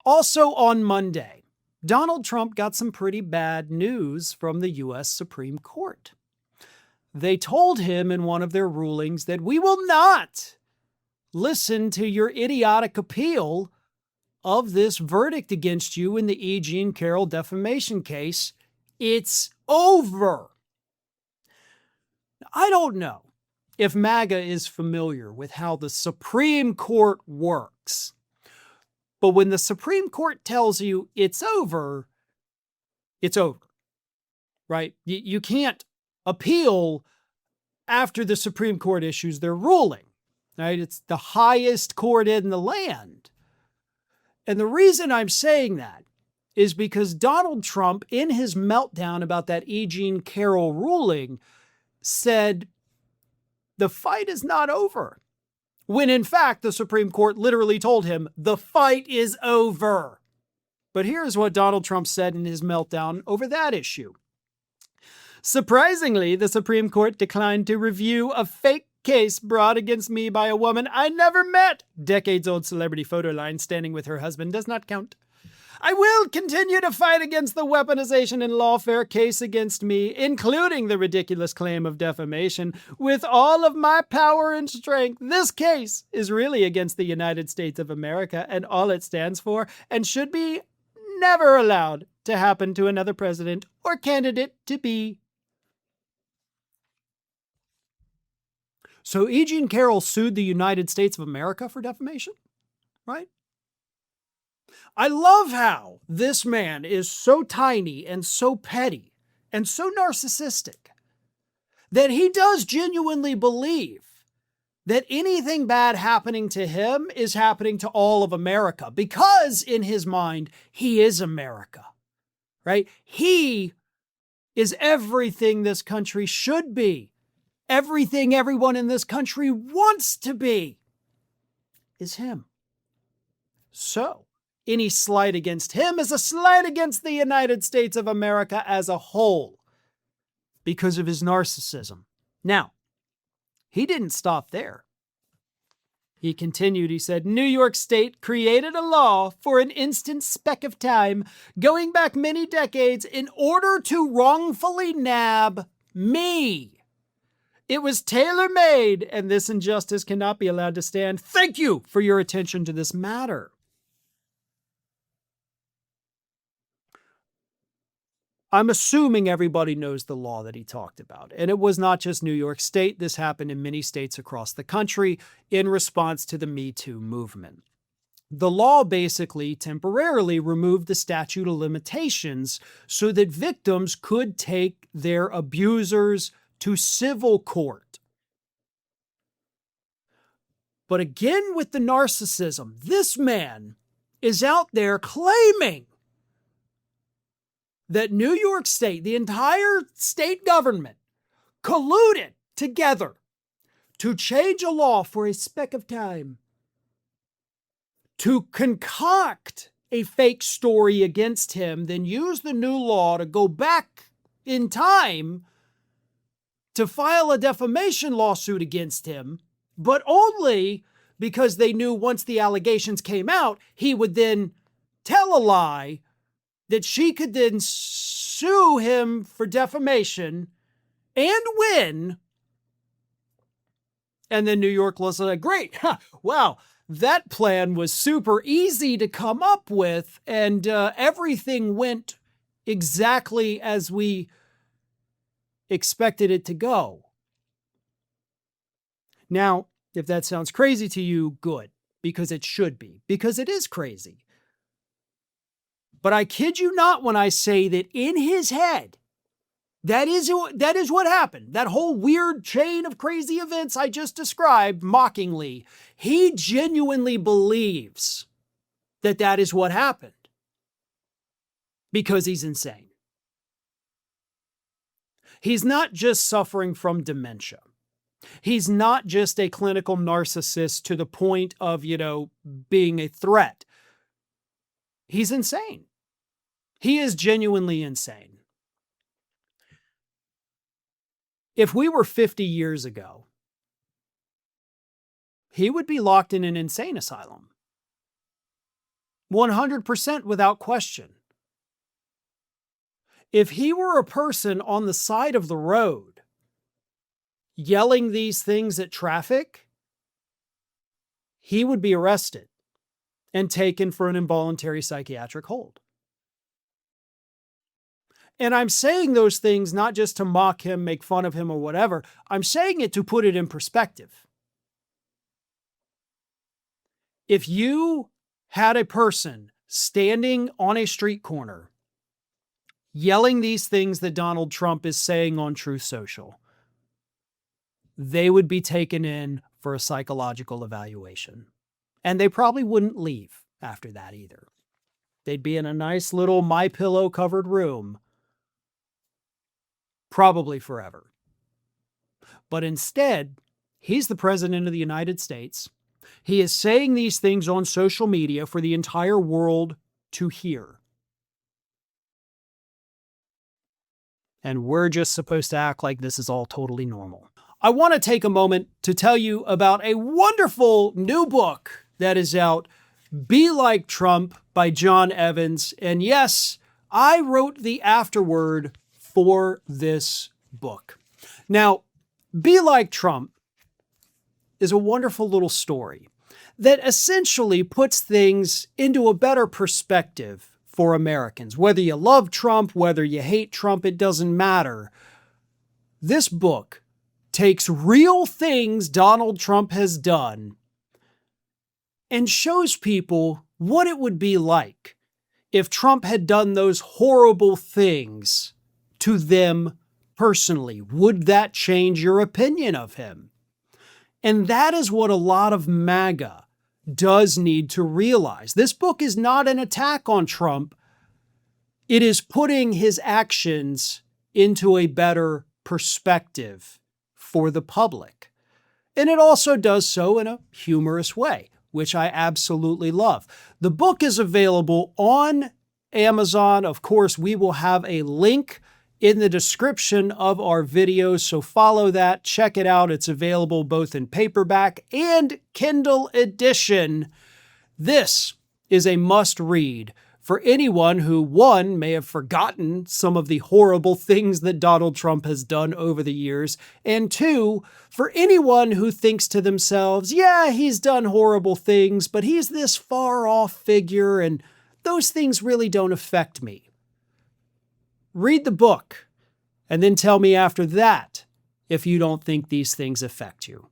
Also on Monday, Donald Trump got some pretty bad news from the U.S. Supreme Court. They told him in one of their rulings that we will not listen to your idiotic appeal of this verdict against you in the Egene Carroll defamation case. It's over. I don't know if MAGA is familiar with how the Supreme Court works, but when the Supreme Court tells you it's over, right? You can't appeal after the Supreme Court issues their ruling, right? It's the highest court in the land. And the reason I'm saying that is because Donald Trump, in his meltdown about that Egene Carroll ruling, said the fight is not over, when in fact the Supreme Court literally told him the fight is over. But here's what Donald Trump said in his meltdown over that issue. Surprisingly, the Supreme Court declined to review a fake case brought against me by a woman I never met. Decades-old celebrity photo line standing with her husband does not count. I will continue to fight against the weaponization and lawfare case against me, including the ridiculous claim of defamation, with all of my power and strength. This case is really against the United States of America and all it stands for, and should be never allowed to happen to another president or candidate to be. So Eugene Carol sued the United States of America for defamation, right? I love how this man is so tiny and so petty and so narcissistic that he does genuinely believe that anything bad happening to him is happening to all of America, because in his mind, he is America, right? He is everything this country should be. Everything everyone in this country wants to be is him. So, any slight against him is a slight against the United States of America as a whole because of his narcissism. Now, he didn't stop there. He continued, he said, New York State created a law for an instant speck of time going back many decades in order to wrongfully nab me. It was tailor-made, and this injustice cannot be allowed to stand. Thank you for your attention to this matter. I'm assuming everybody knows the law that he talked about. And it was not just New York State. This happened in many states across the country in response to the Me Too movement. The law basically temporarily removed the statute of limitations so that victims could take their abusers to civil court. But again, with the narcissism, this man is out there claiming that New York State, the entire state government, colluded together to change a law for a speck of time, to concoct a fake story against him, then use the new law to go back in time to file a defamation lawsuit against him, but only because they knew once the allegations came out, he would then tell a lie that she could then sue him for defamation and win. And then New York was like, great, wow, that plan was super easy to come up with, and everything went exactly as we expected it to go. Now, if that sounds crazy to you, good, because it should be, because it is crazy. But I kid you not when I say that in his head, that is what happened. That whole weird chain of crazy events I just described mockingly, he genuinely believes that that is what happened because he's insane. He's not just suffering from dementia. He's not just a clinical narcissist to the point of, being a threat. He's insane. He is genuinely insane. If we were 50 years ago, he would be locked in an insane asylum. 100% without question. If he were a person on the side of the road yelling these things at traffic, he would be arrested and taken for an involuntary psychiatric hold. And I'm saying those things not just to mock him, make fun of him, or whatever. I'm saying it to put it in perspective. If you had a person standing on a street corner yelling these things that Donald Trump is saying on Truth Social, they would be taken in for a psychological evaluation. And they probably wouldn't leave after that either. They'd be in a nice little MyPillow covered room, probably forever. But instead, he's the president of the United States. He is saying these things on social media for the entire world to hear. And we're just supposed to act like this is all totally normal. I want to take a moment to tell you about a wonderful new book that is out, Be Like Trump by John Evans. And yes, I wrote the afterword for this book. Now, Be Like Trump is a wonderful little story that essentially puts things into a better perspective for Americans. Whether you love Trump, whether you hate Trump, it doesn't matter. This book takes real things Donald Trump has done and shows people what it would be like if Trump had done those horrible things to them personally. Would that change your opinion of him? And that is what a lot of MAGA does need to realize. This book is not an attack on Trump. It is putting his actions into a better perspective for the public. And it also does so in a humorous way, which I absolutely love. The book is available on Amazon. Of course, we will have a link in the description of our videos, so follow that, check it out. It's available both in paperback and Kindle edition. This is a must-read for anyone who, one, may have forgotten some of the horrible things that Donald Trump has done over the years, and two, for anyone who thinks to themselves, yeah, he's done horrible things, but he's this far-off figure, and those things really don't affect me. Read the book, and then tell me after that if you don't think these things affect you.